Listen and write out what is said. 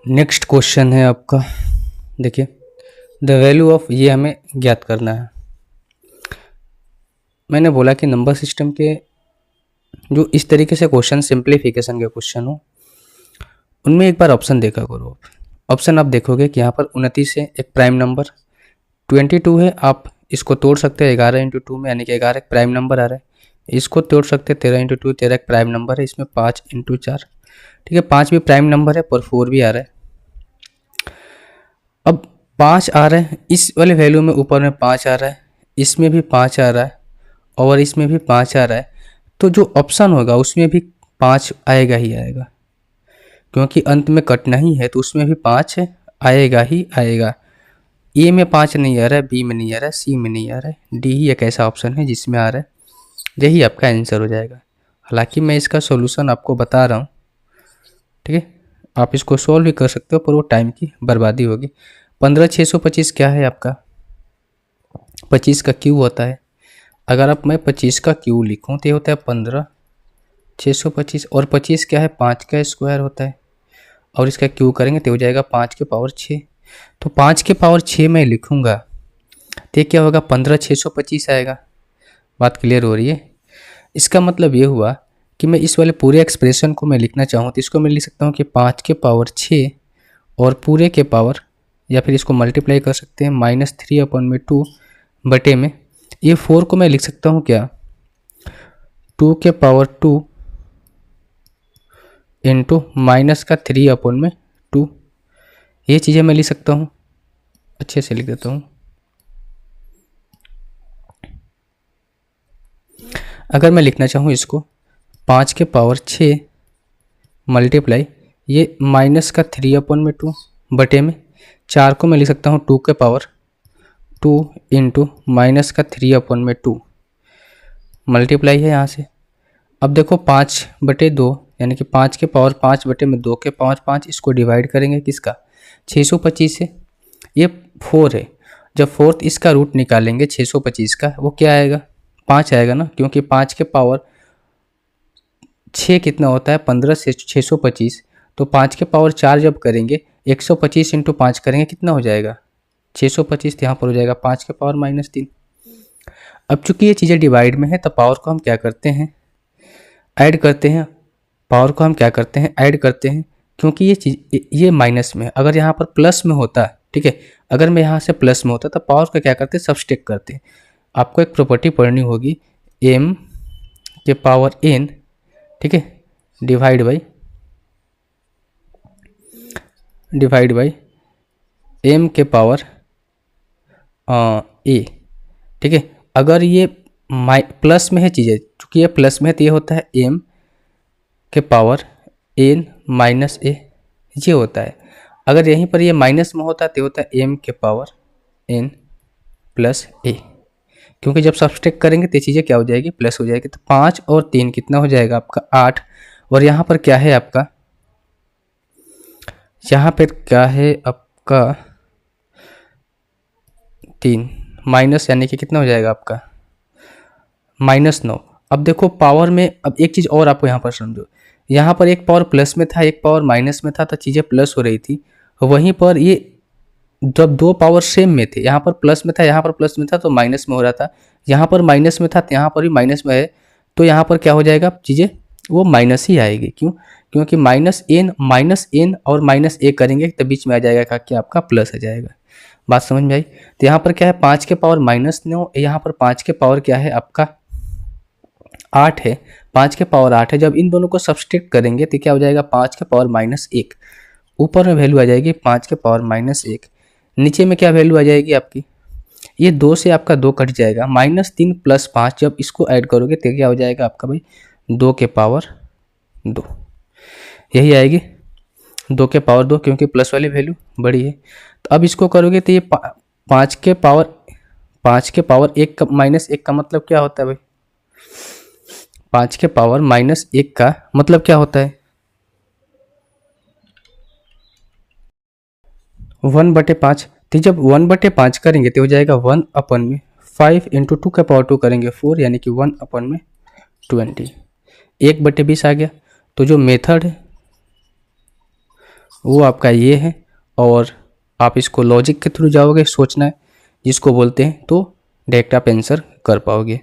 Next question है आपका, देखिए द वैल्यू ऑफ, ये हमें ज्ञात करना है। मैंने बोला कि नंबर सिस्टम के जो इस तरीके से क्वेश्चन, सिंप्लीफिकेशन के क्वेश्चन हो, उनमें एक बार ऑप्शन देखा करो। ऑप्शन आप देखोगे कि यहाँ पर 29 है, एक प्राइम नंबर, 22 है, आप इसको तोड़ सकते हैं 11 इंटू 2 में, यानी कि 11 एक प्राइम नंबर आ रहा है। इसको तोड़ सकते हैं 13 इंटू 2, 13 एक प्राइम नंबर है, इसमें 5 इंटू 4, ठीक है, 5 भी प्राइम नंबर है, पर 4 भी आ रहा है। अब 5 आ रहा है इस वाले वैल्यू में, ऊपर में 5 आ रहा है, इसमें भी 5 आ रहा है और इसमें भी 5 आ रहा है, तो जो ऑप्शन होगा उसमें भी 5 आएगा ही आएगा, क्योंकि अंत में कटना ही है, तो उसमें भी 5 आएगा ही आएगा। ए में 5 नहीं आ रहा है, बी में नहीं आ रहा है, सी में नहीं आ रहा है, डी ही एक ऐसा ऑप्शन है जिसमें आ रहा है, यही आपका आंसर हो जाएगा। हालांकि मैं इसका सॉल्यूशन आपको बता रहा हूँ, ठीक है, आप इसको सॉल्व भी कर सकते हो, पर वो टाइम की बर्बादी होगी। 15,625 क्या है आपका, 25 का क्यू होता है। अगर आप मैं 25 का क्यू लिखूँ तो ये होता है 15,625, और 25 क्या है, 5 का स्क्वायर होता है, और इसका क्यू करेंगे तो हो जाएगा 5 के पावर 6। तो 5 के पावर 6 मैं लिखूँगा तो क्या होगा, 15,625 आएगा। बात क्लियर हो रही है। इसका मतलब ये हुआ कि मैं इस वाले पूरे एक्सप्रेशन को मैं लिखना चाहूँ तो इसको मैं लिख सकता हूँ कि 5 के पावर 6 और पूरे के पावर, या फिर इसको मल्टीप्लाई कर सकते हैं -3/2 बटे में, ये 4 को मैं लिख सकता हूँ क्या, 2 के पावर 2 इंटू -3/2, ये चीज़ें मैं लिख सकता हूँ। अच्छे से लिख देता हूँ। अगर मैं लिखना चाहूँ इसको 5 के पावर 6 मल्टीप्लाई ये -3/2 बटे में, 4 को मैं लिख सकता हूँ 2 के पावर 2 इंटू -3/2 मल्टीप्लाई है यहाँ से। अब देखो 5/2 यानी कि 5 के पावर 5 बटे में 2 के पावर 5, इसको डिवाइड करेंगे किसका, 625 से, ये 4 है। जब फोर्थ इसका रूट निकालेंगे 625 का, वो क्या आएगा, 5 आएगा ना, क्योंकि 5 के पावर 6 कितना होता है, 15 से 625, तो 5 के पावर 4 जब करेंगे 125 इंटू 5 करेंगे कितना हो जाएगा, 625, तो यहाँ पर हो जाएगा 5 के पावर -3। अब चूंकि ये चीज़ें डिवाइड में है तो पावर को हम क्या करते हैं, ऐड करते हैं। पावर को हम क्या करते हैं, ऐड करते हैं, क्योंकि ये चीज़ ये माइनस में है। अगर यहाँ पर प्लस में होता, ठीक है, अगर मैं यहाँ से प्लस में होता तो पावर को क्या करते, सब्सट्रैक्ट करते। आपको एक प्रॉपर्टी पढ़नी होगी, m के पावर n, ठीक है, डिवाइड बाई m के पावर a, ठीक है। अगर ये प्लस में है चीज़ें, चूँकि ये प्लस में है तो ये होता है m के पावर n माइनस a, ये होता है। अगर यहीं पर ये माइनस में होता तो होता है m के पावर n प्लस a, क्योंकि जब सब्सट्रैक्ट करेंगे तो चीज़ें क्या हो जाएगी, प्लस हो जाएगी। तो 5 और 3 कितना हो जाएगा आपका 8, और यहाँ पर क्या है आपका, यहाँ पर क्या है आपका 3 माइनस, यानी कि कितना हो जाएगा आपका -9। अब देखो पावर में, अब एक चीज़ और आपको यहाँ पर समझो, यहाँ पर एक पावर प्लस में था, एक पावर माइनस में था, तो चीज़ें प्लस हो रही थी। वहीं पर ये जब दो पावर सेम में थे, यहाँ पर प्लस में था, यहाँ पर प्लस में था, तो माइनस में हो रहा था, यहाँ पर माइनस में था तो यहाँ पर भी माइनस में है, तो यहाँ पर क्या हो जाएगा, चीज़ें वो माइनस ही आएगी। क्यों, क्योंकि -n और -a करेंगे तो बीच में आ जाएगा क्या, आपका प्लस आ जाएगा। बात समझ में आई। तो यहाँ पर क्या है, 5 के पावर -9, यहाँ पर 5 के पावर क्या है आपका 8 है, 5 के पावर 8 है। जब इन दोनों को सब्सट्रैक्ट करेंगे तो क्या हो जाएगा, 5 के पावर -1, ऊपर में वैल्यू आ जाएगी 5 के पावर -1, नीचे में क्या वैल्यू आ जाएगी आपकी, ये 2 से आपका 2 कट जाएगा, -3 + 5, जब इसको ऐड करोगे तो क्या हो जाएगा आपका भाई 2 के पावर 2, यही आएगी 2 के पावर 2, क्योंकि प्लस वाली वैल्यू बड़ी है। तो अब इसको करोगे तो ये 5 के पावर 1 का -1 का मतलब क्या होता है भाई, 5 के पावर -1 का मतलब क्या होता है, 1/5। तो जब 1/5 करेंगे तो हो जाएगा 1/5 इंटू 2 के पावर 2 करेंगे 4, यानी कि 1/20, 1/20 आ गया। तो जो मेथड है वो आपका ये है। और आप इसको लॉजिक के थ्रू जाओगे, सोचना है जिसको बोलते हैं, तो डायरेक्ट आप आंसर कर पाओगे।